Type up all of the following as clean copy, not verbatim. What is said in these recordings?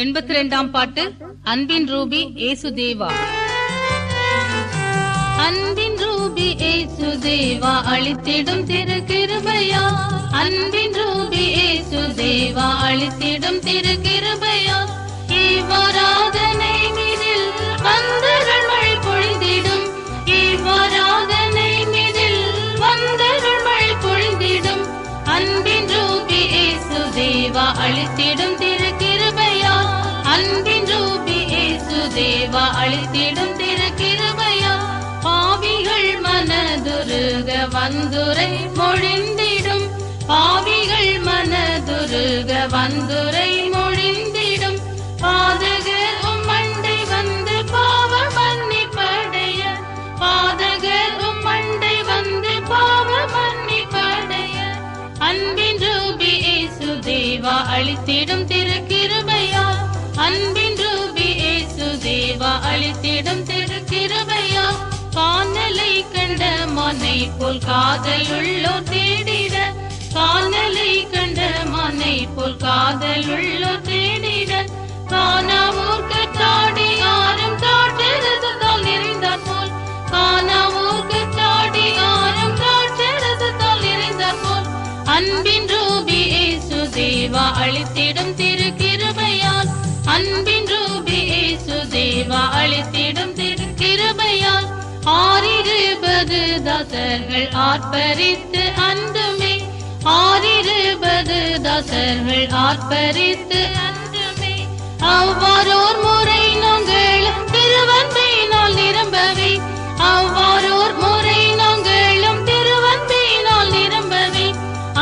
82ஆம் பாட்டு. அன்பின் ரூபி ஏசுதேவா. அன்பின் ரூபி ஏசுதேவா அளித்திடும் திருக்கிருபையா. அன்பின் ரூபி ஏசுதேவா அளித்திடும் திருக்கிருபையா. இவ்வாராதனை மீதில் வந்தருள் மழை பொழிந்திடும். இவ்வாராதனை மீதில் வந்தருள் மழை பொழிந்திடும். அன்பின் ரூபி ஏசுதேவா அளித்திடும் திருக்கிருபையா. அன்பின் ரூபி ஏசுதேவா அளித்திடும் திருக்கிருபையா. பாவிகள் மனதுருக வந்துரை மொழிந்திடும். பாவிகள் மனதுருக வந்துரை மொழிந்திடும். பாதகர் உம்மண்டை வந்து பாவ மன்னிப்படைய. பாதகர் உம்மண்டை வந்து பாவ மன்னிப்படைய. அன்பின் ரூபி ஏசுதேவா அளித்திடும் திருக்கிருபையா. அன்பின் ரூபி ஏசுதேவா அளித்திடும் திருக்கிருபையா. காணலை கண்ட மனை போல் காதல் உள்ளோர் தேடிட. காணலை கண்ட மனை போல் காதல் உள்ளோர் தேடிட. காணாமூர் கட்டாடி ஆரம் காற்றெழுதத்தால் நிறைந்தார் போல். காணாமூர் கட்டாடி ஆரம் காற்றெழுதத்தால் நிறைந்தார் போல். அன்பின் ரூபி ஏசுதேவா அளித்திடும் திருக்கிருபையால். அன்பின் ரூபி ஏசுதேவா அளித்திடும் திருக்கிருபையால். 620 தாசர்கள் ஆர்ப்பரித்து அன்றுமே. 620 தாசர்கள் ஆர்ப்பரித்து அன்றுமே. அவ்வாறோர் முறை நாங்களும் திருவன்பினால் நிரம்பவே. அவ்வாறோர் முறை நாங்களும் திருவன்பினால் நிரம்பவே.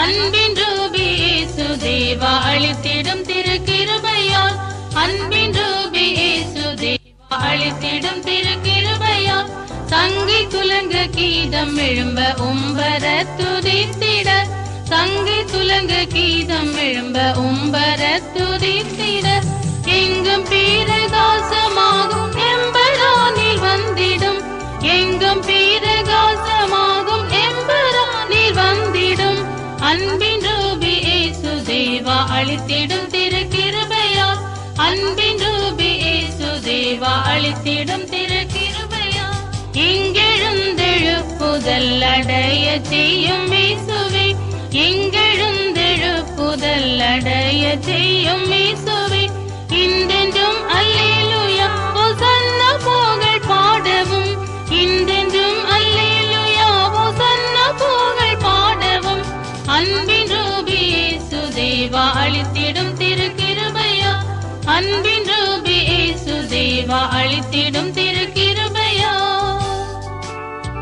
அன்பின் ரூபி ஏசுதேவா அளித்திடும் திருக்கிருபையால். அன்பின் ரூபி ஏசுதேவா அளித்திடும் திருக்கிருபையால். சங்கை துலங்க கீதம் எழும்ப உம்பர துதித்திட. சங்கை துலங்க கீதம் எழும்ப உம்பர துதித்திட. எங்கும் பீரகாசமாகும் எம்பரானில் வந்திடும். எங்கும் பீரகாசமாகும் எம்பரானில் வந்திடும். அன்பின் ரூபி ஏசுதேவா அளித்திடும் திருக்கிருபையால். அன்பின் ரூபி ஏசுதேவா அளித்திடும் திருக்கிருபையா. இங்கெழுந்தெழுப்புதல் அடைய செய்யும் இயேசுவே. இங்கெழுந்தெழுப்புதல் அடைய செய்யும் இயேசுவே. இன்றென்றும் அல்லேலூயா ஹோசன்னா புகழ் பாடவும். இன்றென்றும் அல்லேலூயா ஹோசன்னா புகழ் பாடவும். அன்பின் ரூபி ஏசுதேவா அளித்திடும் திருக்கிருபையா. அன்பின் ரூபி ஏசுதேவா அளித்திடும் திரு